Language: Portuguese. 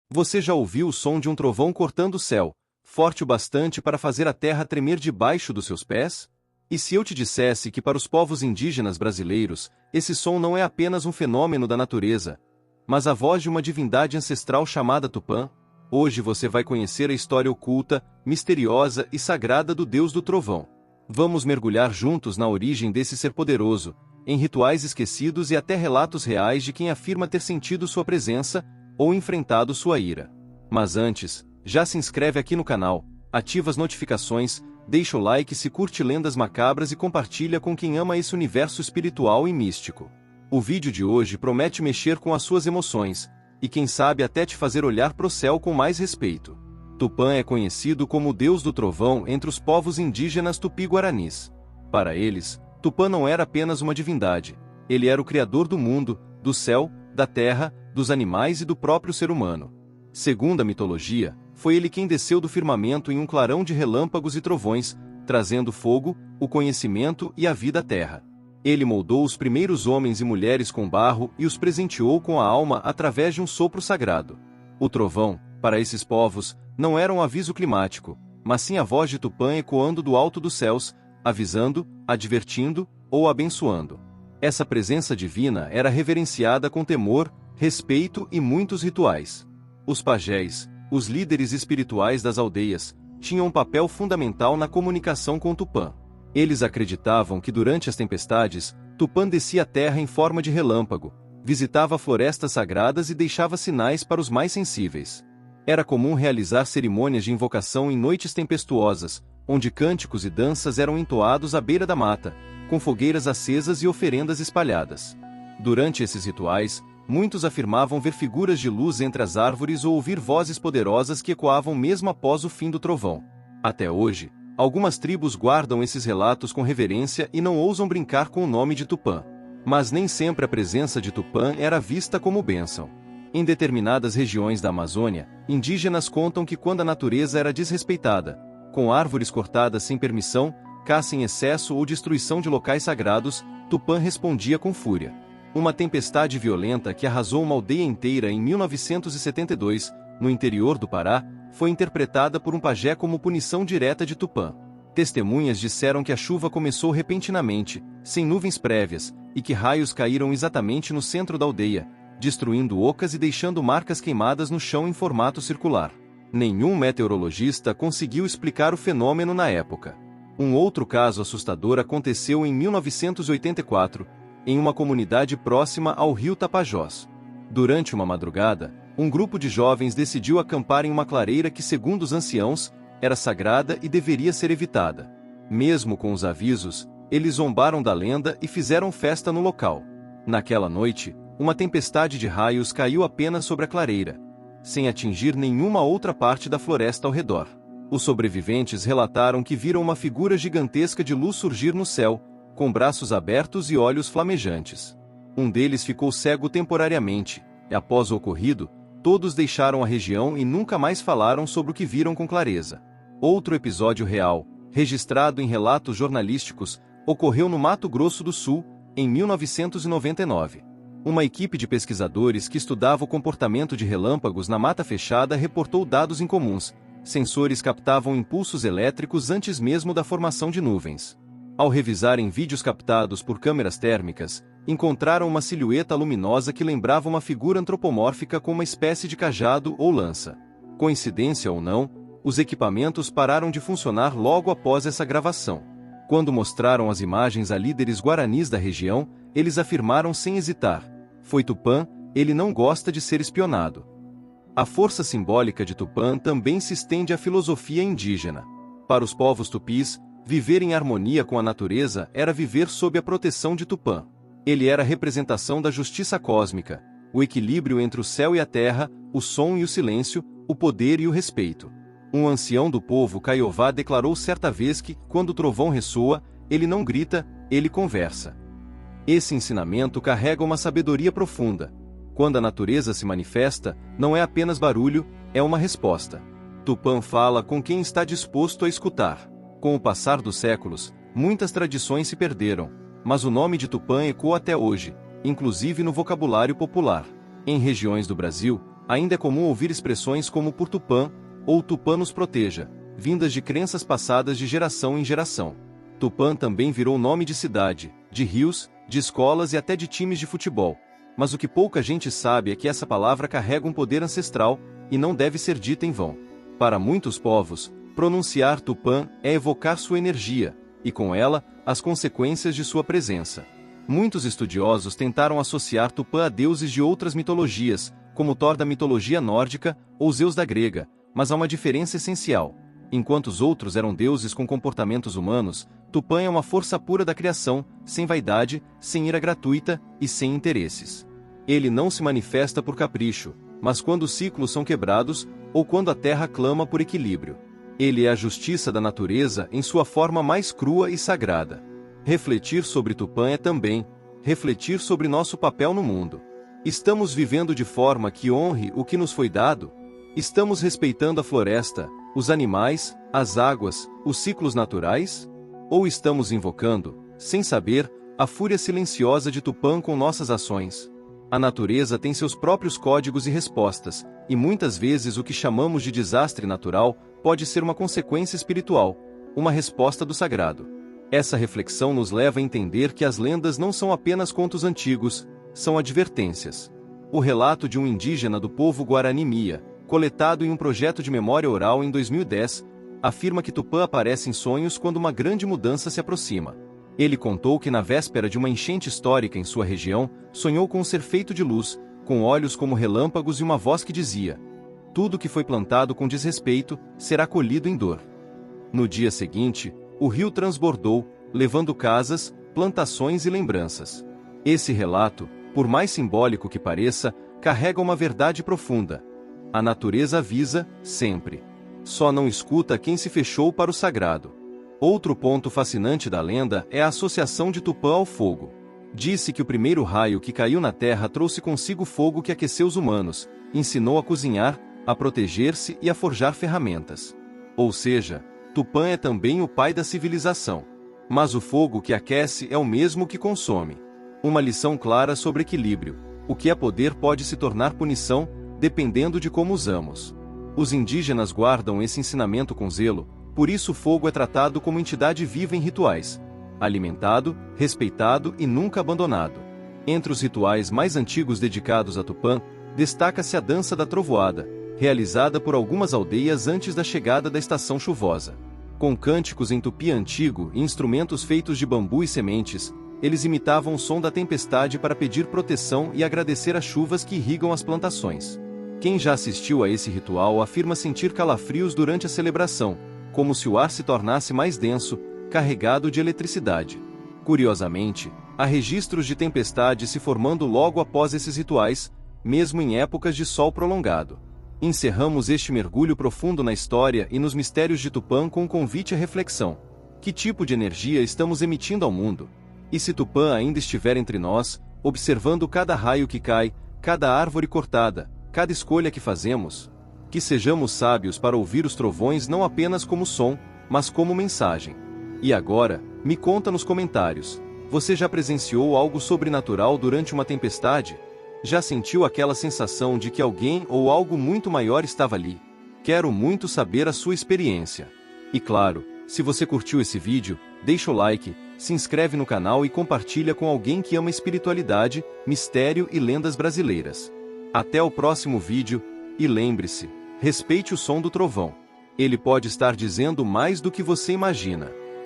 Você já ouviu o som de um trovão cortando o céu, forte o bastante para fazer a terra tremer debaixo dos seus pés? E se eu te dissesse que para os povos indígenas brasileiros, esse som não é apenas um fenômeno da natureza, mas a voz de uma divindade ancestral chamada Tupã? Hoje você vai conhecer a história oculta, misteriosa e sagrada do Deus do Trovão. Vamos mergulhar juntos na origem desse ser poderoso, em rituais esquecidos e até relatos reais de quem afirma ter sentido sua presença ou enfrentado sua ira. Mas antes, já se inscreve aqui no canal, ativa as notificações, deixa o like se curte lendas macabras e compartilha com quem ama esse universo espiritual e místico. O vídeo de hoje promete mexer com as suas emoções, e quem sabe até te fazer olhar pro céu com mais respeito. Tupã é conhecido como o Deus do Trovão entre os povos indígenas tupi-guaranis. Para eles, Tupã não era apenas uma divindade, ele era o criador do mundo, do céu, da terra, dos animais e do próprio ser humano. Segundo a mitologia, foi ele quem desceu do firmamento em um clarão de relâmpagos e trovões, trazendo fogo, o conhecimento e a vida à terra. Ele moldou os primeiros homens e mulheres com barro e os presenteou com a alma através de um sopro sagrado. O trovão, para esses povos, não era um aviso climático, mas sim a voz de Tupã ecoando do alto dos céus, avisando, advertindo ou abençoando. Essa presença divina era reverenciada com temor, respeito e muitos rituais. Os pajés, os líderes espirituais das aldeias, tinham um papel fundamental na comunicação com Tupã. Eles acreditavam que durante as tempestades, Tupã descia a terra em forma de relâmpago, visitava florestas sagradas e deixava sinais para os mais sensíveis. Era comum realizar cerimônias de invocação em noites tempestuosas, onde cânticos e danças eram entoados à beira da mata, com fogueiras acesas e oferendas espalhadas. Durante esses rituais, muitos afirmavam ver figuras de luz entre as árvores ou ouvir vozes poderosas que ecoavam mesmo após o fim do trovão. Até hoje, algumas tribos guardam esses relatos com reverência e não ousam brincar com o nome de Tupã. Mas nem sempre a presença de Tupã era vista como bênção. Em determinadas regiões da Amazônia, indígenas contam que quando a natureza era desrespeitada, com árvores cortadas sem permissão, caça em excesso ou destruição de locais sagrados, Tupã respondia com fúria. Uma tempestade violenta que arrasou uma aldeia inteira em 1972, no interior do Pará, foi interpretada por um pajé como punição direta de Tupã. Testemunhas disseram que a chuva começou repentinamente, sem nuvens prévias, e que raios caíram exatamente no centro da aldeia, destruindo ocas e deixando marcas queimadas no chão em formato circular. Nenhum meteorologista conseguiu explicar o fenômeno na época. Um outro caso assustador aconteceu em 1984, em uma comunidade próxima ao rio Tapajós. Durante uma madrugada, um grupo de jovens decidiu acampar em uma clareira que, segundo os anciãos, era sagrada e deveria ser evitada. Mesmo com os avisos, eles zombaram da lenda e fizeram festa no local. Naquela noite, uma tempestade de raios caiu apenas sobre a clareira, sem atingir nenhuma outra parte da floresta ao redor. Os sobreviventes relataram que viram uma figura gigantesca de luz surgir no céu, com braços abertos e olhos flamejantes. Um deles ficou cego temporariamente, e após o ocorrido, todos deixaram a região e nunca mais falaram sobre o que viram com clareza. Outro episódio real, registrado em relatos jornalísticos, ocorreu no Mato Grosso do Sul, em 1999. Uma equipe de pesquisadores que estudava o comportamento de relâmpagos na mata fechada reportou dados incomuns. Sensores captavam impulsos elétricos antes mesmo da formação de nuvens. Ao revisarem vídeos captados por câmeras térmicas, encontraram uma silhueta luminosa que lembrava uma figura antropomórfica com uma espécie de cajado ou lança. Coincidência ou não, os equipamentos pararam de funcionar logo após essa gravação. Quando mostraram as imagens a líderes guaranis da região, eles afirmaram sem hesitar: foi Tupã, ele não gosta de ser espionado. A força simbólica de Tupã também se estende à filosofia indígena. Para os povos tupis, viver em harmonia com a natureza era viver sob a proteção de Tupã. Ele era a representação da justiça cósmica, o equilíbrio entre o céu e a terra, o som e o silêncio, o poder e o respeito. Um ancião do povo Caiová declarou certa vez que, quando o trovão ressoa, ele não grita, ele conversa. Esse ensinamento carrega uma sabedoria profunda. Quando a natureza se manifesta, não é apenas barulho, é uma resposta. Tupã fala com quem está disposto a escutar. Com o passar dos séculos, muitas tradições se perderam, mas o nome de Tupã ecoa até hoje, inclusive no vocabulário popular. Em regiões do Brasil, Ainda é comum ouvir expressões como por Tupã, ou Tupã nos proteja, vindas de crenças passadas de geração em geração. Tupã também virou nome de cidade, de rios, de escolas e até de times de futebol. Mas o que pouca gente sabe é que essa palavra carrega um poder ancestral, e não deve ser dita em vão. Para muitos povos, pronunciar Tupã é evocar sua energia, e com ela, as consequências de sua presença. Muitos estudiosos tentaram associar Tupã a deuses de outras mitologias, como Thor da mitologia nórdica ou Zeus da grega, mas há uma diferença essencial. Enquanto os outros eram deuses com comportamentos humanos, Tupã é uma força pura da criação, sem vaidade, sem ira gratuita e sem interesses. Ele não se manifesta por capricho, mas quando os ciclos são quebrados, ou quando a terra clama por equilíbrio. Ele é a justiça da natureza em sua forma mais crua e sagrada. Refletir sobre Tupã é também refletir sobre nosso papel no mundo. Estamos vivendo de forma que honre o que nos foi dado? Estamos respeitando a floresta, os animais, as águas, os ciclos naturais? Ou estamos invocando, sem saber, a fúria silenciosa de Tupã com nossas ações? A natureza tem seus próprios códigos e respostas, e muitas vezes o que chamamos de desastre natural pode ser uma consequência espiritual, uma resposta do sagrado. Essa reflexão nos leva a entender que as lendas não são apenas contos antigos, são advertências. O relato de um indígena do povo Guarani Mia, coletado em um projeto de memória oral em 2010, afirma que Tupã aparece em sonhos quando uma grande mudança se aproxima. Ele contou que na véspera de uma enchente histórica em sua região, sonhou com um ser feito de luz, com olhos como relâmpagos e uma voz que dizia: "Tudo que foi plantado com desrespeito, será colhido em dor." No dia seguinte, o rio transbordou, levando casas, plantações e lembranças. Esse relato, por mais simbólico que pareça, carrega uma verdade profunda. A natureza avisa, sempre. Só não escuta quem se fechou para o sagrado. Outro ponto fascinante da lenda é a associação de Tupã ao fogo. Disse que o primeiro raio que caiu na terra trouxe consigo fogo que aqueceu os humanos, ensinou a cozinhar, a proteger-se e a forjar ferramentas. Ou seja, Tupã é também o pai da civilização. Mas o fogo que aquece é o mesmo que consome. Uma lição clara sobre equilíbrio. O que é poder pode se tornar punição, dependendo de como usamos. Os indígenas guardam esse ensinamento com zelo, por isso o fogo é tratado como entidade viva em rituais. Alimentado, respeitado e nunca abandonado. Entre os rituais mais antigos dedicados a Tupã, destaca-se a dança da trovoada, realizada por algumas aldeias antes da chegada da estação chuvosa. Com cânticos em tupi antigo e instrumentos feitos de bambu e sementes, eles imitavam o som da tempestade para pedir proteção e agradecer as chuvas que irrigam as plantações. Quem já assistiu a esse ritual afirma sentir calafrios durante a celebração, como se o ar se tornasse mais denso, carregado de eletricidade. Curiosamente, há registros de tempestade se formando logo após esses rituais, mesmo em épocas de sol prolongado. Encerramos este mergulho profundo na história e nos mistérios de Tupã com um convite à reflexão. Que tipo de energia estamos emitindo ao mundo? E se Tupã ainda estiver entre nós, observando cada raio que cai, cada árvore cortada, cada escolha que fazemos? Que sejamos sábios para ouvir os trovões não apenas como som, mas como mensagem. E agora, me conta nos comentários, você já presenciou algo sobrenatural durante uma tempestade? Já sentiu aquela sensação de que alguém ou algo muito maior estava ali? Quero muito saber a sua experiência. E claro, se você curtiu esse vídeo, deixa o like, se inscreve no canal e compartilha com alguém que ama espiritualidade, mistério e lendas brasileiras. Até o próximo vídeo, e lembre-se, respeite o som do trovão. Ele pode estar dizendo mais do que você imagina.